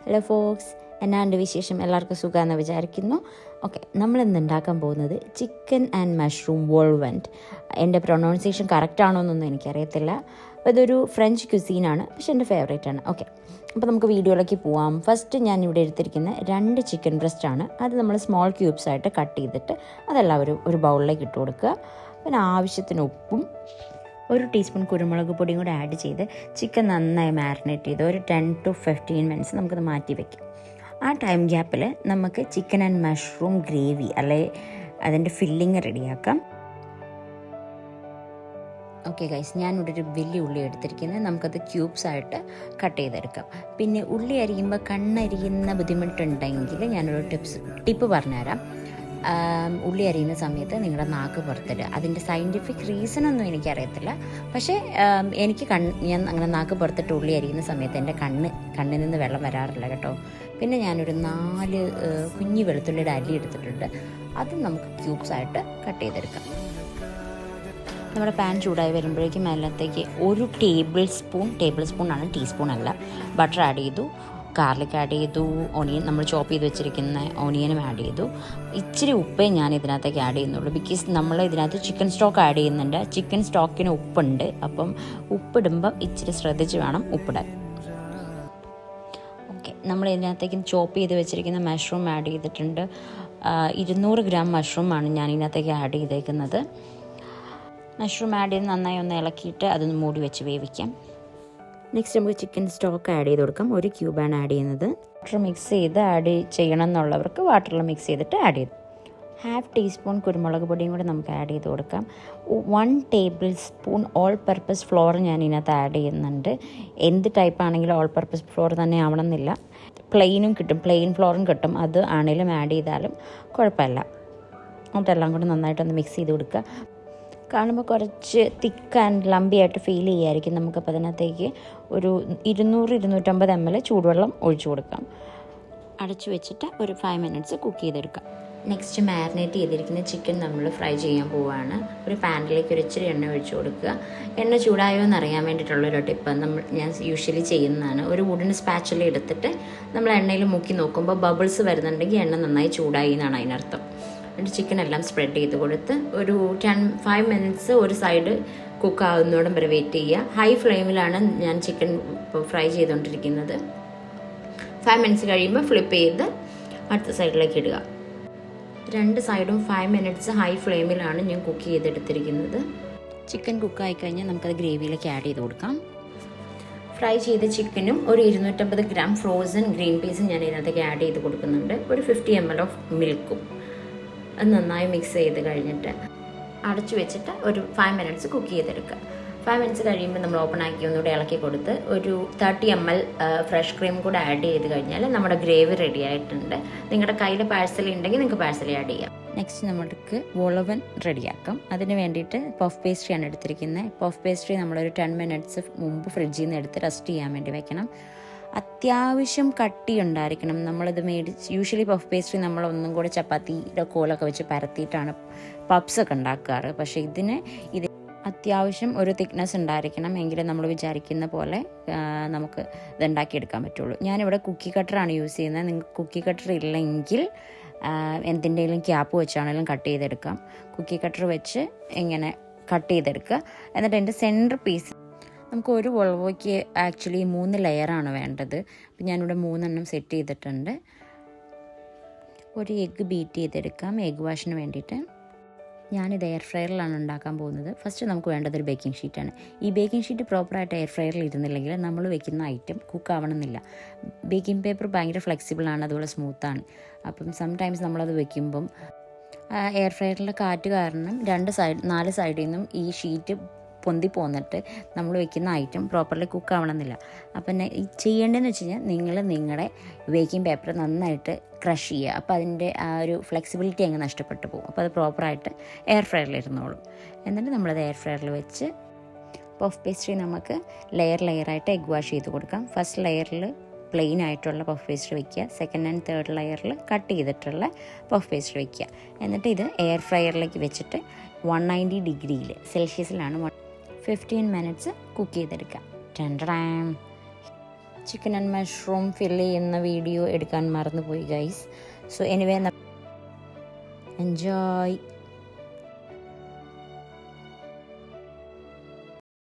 Hello Fox, എന്നാണ്ട് വിശേഷം? എല്ലാവർക്കും സുഖമാണെന്ന് വിചാരിക്കുന്നു. ഓക്കെ, നമ്മളിന്ന് ഉണ്ടാക്കാൻ പോകുന്നത് ചിക്കൻ ആൻഡ് മഷ്റൂം വോൾവൻറ്റ്. എൻ്റെ പ്രൊനൗൺസിയേഷൻ കറക്റ്റ് ആണോ എന്നൊന്നും എനിക്കറിയത്തില്ല. അപ്പോൾ ഇതൊരു ഫ്രഞ്ച് ക്യുസീനാണ്, പക്ഷേ എൻ്റെ ഫേവറേറ്റ് ആണ്. ഓക്കെ, അപ്പോൾ നമുക്ക് വീഡിയോയിലേക്ക് പോവാം. ഫസ്റ്റ് ഞാൻ ഇവിടെ എടുത്തിരിക്കുന്ന 2 ചിക്കൻ ബ്രസ്റ്റാണ്. അത് നമ്മൾ സ്മോൾ ക്യൂബ്സ് ആയിട്ട് കട്ട് ചെയ്തിട്ട് അതെല്ലാവരും ഒരു ബൗളിലേക്ക് ഇട്ട് കൊടുക്കുക. പിന്നെ ആവശ്യത്തിന് ഉപ്പും 1 ടീസ്പൂൺ കുരുമുളക് പൊടിയും കൂടെ ആഡ് ചെയ്ത് ചിക്കൻ നന്നായി മാരിനേറ്റ് ചെയ്ത് ഒരു 10 to 15 മിനിറ്റ്സ് നമുക്കത് മാറ്റി വയ്ക്കാം. ആ ടൈം ഗ്യാപ്പിൽ നമുക്ക് ചിക്കൻ ആൻഡ് മഷ്റൂം ഗ്രേവി അല്ലെ അതിൻ്റെ ഫില്ലിങ് റെഡിയാക്കാം. ഓക്കെ ഗൈസ്, ഞാനിവിടെ ഒരു വലിയ ഉള്ളി എടുത്തിരിക്കുന്നത്, നമുക്കത് ക്യൂബ്സ് ആയിട്ട് കട്ട് ചെയ്തെടുക്കാം. പിന്നെ ഉള്ളി അരിയുമ്പോൾ കണ്ണരിയുന്ന ബുദ്ധിമുട്ടുണ്ടെങ്കിൽ ഞാനൊരു ടിപ്പ് പറഞ്ഞുതരാം. ഉള്ളി അരിയുന്ന സമയത്ത് നിങ്ങളുടെ നാക്ക് പുറത്തിടുക. അതിൻ്റെ സയൻറ്റിഫിക് റീസണൊന്നും എനിക്കറിയത്തില്ല, പക്ഷേ ഞാൻ അങ്ങനെ നാക്ക് പുറത്തിട്ട് ഉള്ളി അരിയുന്ന സമയത്ത് എൻ്റെ കണ്ണിൽ നിന്ന് വെള്ളം വരാറില്ല കേട്ടോ. പിന്നെ ഞാനൊരു 4 കുഞ്ഞി വെളുത്തുള്ളിയുടെ അരി എടുത്തിട്ടുണ്ട്. അത് നമുക്ക് ക്യൂബ്സ് ആയിട്ട് കട്ട് ചെയ്തെടുക്കാം. നമ്മുടെ പാൻ ചൂടായി വരുമ്പോഴേക്കും അതിനകത്തേക്ക് 1 ടേബിൾ സ്പൂണാണ്, ടീസ്പൂൺ അല്ല, ബട്ടർ ആഡ് ചെയ്തു, ഗാർലിക് ആഡ് ചെയ്തു, ഓണിയൻ നമ്മൾ ചോപ്പ് ചെയ്ത് വെച്ചിരിക്കുന്ന ഓണിയനും ആഡ് ചെയ്തു. ഇച്ചിരി ഉപ്പേ ഞാൻ ഇതിനകത്തേക്ക് ആഡ് ചെയ്യുന്നുള്ളൂ, ബിക്കോസ് നമ്മൾ ഇതിനകത്ത് ചിക്കൻ സ്റ്റോക്ക് ആഡ് ചെയ്യുന്നുണ്ട്. ചിക്കൻ സ്റ്റോക്കിന് ഉപ്പുണ്ട്, അപ്പം ഉപ്പിടുമ്പം ഇച്ചിരി ശ്രദ്ധിച്ച് വേണം ഉപ്പിടാൻ. ഓക്കെ, നമ്മൾ ഇതിനകത്തേക്ക് ചോപ്പ് ചെയ്ത് വെച്ചിരിക്കുന്ന മഷ്റൂം ആഡ് ചെയ്തിട്ടുണ്ട്. 200 ഗ്രാം മഷ്റൂമാണ് ഞാൻ ഇതിനകത്തേക്ക് ആഡ് ചെയ്തേക്കുന്നത്. മഷ്റൂം ആഡ് ചെയ്ത് നന്നായി ഒന്ന് ഇളക്കിയിട്ട് അതൊന്ന് മൂടി വെച്ച് വേവിക്കാം. നെക്സ്റ്റ് നമുക്ക് ചിക്കൻ സ്റ്റോക്ക് ആഡ് ചെയ്ത് കൊടുക്കാം. 1 ക്യൂബാണ് ആഡ് ചെയ്യുന്നത്. വാട്ടർ മിക്സ് ചെയ്ത് ആഡ് ചെയ്യണം എന്നുള്ളവർക്ക് വാട്ടറിൽ മിക്സ് ചെയ്തിട്ട് ആഡ് ചെയ്തു. 1/2 ടീസ്പൂൺ കുരുമുളക് പൊടിയും കൂടെ നമുക്ക് ആഡ് ചെയ്ത് കൊടുക്കാം. 1 table spoon all purpose floor ഞാൻ ഇതിനകത്ത് ആഡ് ചെയ്യുന്നുണ്ട്. എന്ത് ടൈപ്പ് ആണെങ്കിലും ഓൾ പർപ്പസ് ഫ്ലോർ തന്നെ ആവണമെന്നില്ല, പ്ലെയിനും കിട്ടും, പ്ലെയിൻ ഫ്ലോറും കിട്ടും. അത് ആണെങ്കിലും ആഡ് ചെയ്താലും കുഴപ്പമില്ല. അതെല്ലാം കൂടെ നന്നായിട്ടൊന്ന് മിക്സ് ചെയ്ത് കൊടുക്കുക. കാണുമ്പോൾ കുറച്ച് തിക്ക് ആൻഡ് ലംബി ആയിട്ട് ഫീൽ ചെയ്യുമായിരിക്കും. നമുക്കപ്പോൾ അതിനകത്തേക്ക് ഒരു 200-250 ml ചൂടുവെള്ളം ഒഴിച്ചു കൊടുക്കാം. അടച്ചു വെച്ചിട്ട് ഒരു 5 മിനിറ്റ്സ് കുക്ക് ചെയ്തെടുക്കാം. നെക്സ്റ്റ് മാരിനേറ്റ് ചെയ്തിരിക്കുന്ന ചിക്കൻ നമ്മൾ ഫ്രൈ ചെയ്യാൻ പോവുകയാണ്. ഒരു പാനിലേക്ക് ഒരു ഇച്ചിരി എണ്ണ ഒഴിച്ചു കൊടുക്കുക. എണ്ണ ചൂടായോ എന്നറിയാൻ വേണ്ടിയിട്ടുള്ളൊരു ടിപ്പ് ഞാൻ യൂഷ്വലി ചെയ്യുന്നതാണ്. ഒരു വുഡൻ സ്പാച്ചിൽ എടുത്തിട്ട് നമ്മൾ എണ്ണയിൽ മുക്കി നോക്കുമ്പോൾ ബബിൾസ് വരുന്നുണ്ടെങ്കിൽ എണ്ണ നന്നായി ചൂടായി എന്നാണ് അതിനർത്ഥം. എന്നിട്ട് ചിക്കൻ എല്ലാം സ്പ്രെഡ് ചെയ്ത് കൊടുത്ത് ഒരു 5 മിനിറ്റ്സ് ഒരു സൈഡ് കുക്ക് ആവുന്നതോടും വരെ വെയിറ്റ് ചെയ്യുക. ഹൈ ഫ്ലെയിമിലാണ് ഞാൻ ചിക്കൻ ഇപ്പോൾ ഫ്രൈ ചെയ്തുകൊണ്ടിരിക്കുന്നത്. 5 മിനിറ്റ്സ് കഴിയുമ്പോൾ ഫ്ലിപ്പ് ചെയ്ത് അടുത്ത സൈഡിലേക്ക് ഇടുക. 2 സൈഡും 5 മിനിറ്റ്സ് ഹൈ ഫ്ലെയിമിലാണ് ഞാൻ കുക്ക് ചെയ്തെടുത്തിരിക്കുന്നത്. ചിക്കൻ കുക്കായി കഴിഞ്ഞാൽ നമുക്കത് ഗ്രേവിയിലേക്ക് ആഡ് ചെയ്ത് കൊടുക്കാം. ഫ്രൈ ചെയ്ത ചിക്കനും ഒരു 250 ഗ്രാം ഫ്രോസൺ ഗ്രീൻ പീസും ഞാൻ ഇതിനകത്തേക്ക് ആഡ് ചെയ്ത് കൊടുക്കുന്നുണ്ട്. ഒരു 50 ml ഓഫ് മിൽക്കും. അത് നന്നായി മിക്സ് ചെയ്ത് കഴിഞ്ഞിട്ട് അടച്ചു വെച്ചിട്ട് ഒരു 5 മിനിറ്റ്സ് കുക്ക് ചെയ്തെടുക്കുക. 5 മിനിറ്റ്സ് കഴിയുമ്പോൾ നമ്മൾ ഓപ്പൺ ആക്കി ഒന്നുകൂടെ ഇളക്കി കൊടുത്ത് ഒരു 30 ml ഫ്രഷ് ക്രീം കൂടെ ആഡ് ചെയ്ത് കഴിഞ്ഞാൽ നമ്മുടെ ഗ്രേവി റെഡി ആയിട്ടുണ്ട്. നിങ്ങളുടെ കയ്യിൽ പാഴ്സലി ഉണ്ടെങ്കിൽ നിങ്ങൾക്ക് പാഴ്സലി ആഡ് ചെയ്യാം. നെക്സ്റ്റ് നമ്മൾക്ക് വോളവൻ റെഡിയാക്കാം. അതിന് വേണ്ടിയിട്ട് പഫ് പേസ്ട്രിയാണ് എടുത്തിരിക്കുന്നത്. പഫ് പേസ്ട്രി നമ്മളൊരു 10 മിനിറ്റ്സ് മുമ്പ് ഫ്രിഡ്ജിൽ നിന്ന് എടുത്ത് റെസ്റ്റ് ചെയ്യാൻ വേണ്ടി വെക്കണം. അത്യാവശ്യം കട്ടി ഉണ്ടായിരിക്കണം. നമ്മളിത് യൂഷ്വലി പഫ് പേസ്ട്രി നമ്മളൊന്നും കൂടെ ചപ്പാത്തിയുടെ കോലൊക്കെ വെച്ച് പരത്തിയിട്ടാണ് പപ്സൊക്കെ ഉണ്ടാക്കാറ്. പക്ഷേ ഇത് അത്യാവശ്യം ഒരു തിക്നെസ് ഉണ്ടായിരിക്കണം, എങ്കിലും നമ്മൾ വിചാരിക്കുന്ന പോലെ നമുക്ക് ഇത് ഉണ്ടാക്കിയെടുക്കാൻ പറ്റുള്ളൂ. ഞാനിവിടെ കുക്കി കട്ടറാണ് യൂസ് ചെയ്യുന്നത്. നിങ്ങൾക്ക് കുക്കി കട്ടർ ഇല്ലെങ്കിൽ എന്തിൻ്റെങ്കിലും ക്യാപ്പ് വെച്ചാണെങ്കിലും കട്ട് ചെയ്തെടുക്കാം. കുക്കി കട്ടർ വെച്ച് ഇങ്ങനെ കട്ട് ചെയ്തെടുക്കുക. എന്നിട്ട് എൻ്റെ സെൻറ്റർ പീസ് നമുക്ക് ഒരു വോൾവോയ്ക്ക് ആക്ച്വലി 3 ലെയറാണ് വേണ്ടത്. അപ്പം ഞാനിവിടെ 3 എണ്ണം സെറ്റ് ചെയ്തിട്ടുണ്ട്. ഒരു എഗ്ഗ് ബീറ്റ് ചെയ്തെടുക്കാം എഗ്ഗ് വാഷിന് വേണ്ടിയിട്ട്. ഞാനിത് എയർ ഫ്രയറിലാണ് ഉണ്ടാക്കാൻ പോകുന്നത്. ഫസ്റ്റ് നമുക്ക് വേണ്ടത് ഒരു ബേക്കിംഗ് ഷീറ്റാണ്. ഈ ബേക്കിംഗ് ഷീറ്റ് പ്രോപ്പറായിട്ട് എയർ ഫ്രയറിൽ ഇരുന്നില്ലെങ്കിൽ നമ്മൾ വെക്കുന്ന ഐറ്റം കുക്ക് ആവണമെന്നില്ല. ബേക്കിംഗ് പേപ്പർ ഭയങ്കര ഫ്ലെക്സിബിളാണ്, അതുപോലെ സ്മൂത്താണ്. അപ്പം സംടൈംസ് നമ്മളത് വെക്കുമ്പം എയർ ഫ്രയറിലെ കാറ്റ് കാരണം 4 സൈഡിൽ നിന്നും ഈ ഷീറ്റ് പൊന്തി പോന്നിട്ട് നമ്മൾ വെക്കുന്ന ഐറ്റം പ്രോപ്പർലി കുക്ക് ആവണമെന്നില്ല. അപ്പം ചെയ്യേണ്ടതെന്ന് വെച്ച് കഴിഞ്ഞാൽ നിങ്ങളുടെ ബേക്കിംഗ് പേപ്പർ നന്നായിട്ട് ക്രഷ് ചെയ്യുക. അപ്പോൾ അതിൻ്റെ ആ ഒരു ഫ്ലെക്സിബിലിറ്റി അങ്ങ് നഷ്ടപ്പെട്ടു പോകും. അപ്പോൾ അത് പ്രോപ്പറായിട്ട് എയർ ഫ്രയറിൽ ഇരുന്നോളും. എന്നിട്ട് നമ്മളത് എയർ ഫ്രയറിൽ വെച്ച് പഫ് പേസ്ട്രി നമുക്ക് ലെയറായിട്ട് എഗ് വാഷ് ചെയ്ത് കൊടുക്കാം. ഫസ്റ്റ് ലെയറിൽ പ്ലെയിൻ ആയിട്ടുള്ള പഫ് പേസ്ട്രി വയ്ക്കുക. സെക്കൻഡ് ആൻഡ് തേർഡ് ലെയറിൽ കട്ട് ചെയ്തിട്ടുള്ള പഫ് പേസ്ട്രി വയ്ക്കുക. എന്നിട്ട് ഇത് എയർ ഫ്രയറിലേക്ക് വെച്ചിട്ട് 190 ഡിഗ്രിയിൽ സെൽഷ്യസിലാണ് 15 മിനിറ്റ്സ് കുക്ക് ചെയ്തെടുക്കുക. ചിക്കൻ ആൻഡ് മഷ്റൂം ഫില്ല് ചെയ്യുന്ന വീഡിയോ എടുക്കാൻ മറന്നുപോയി ഗൈസ്. So anyway enjoy.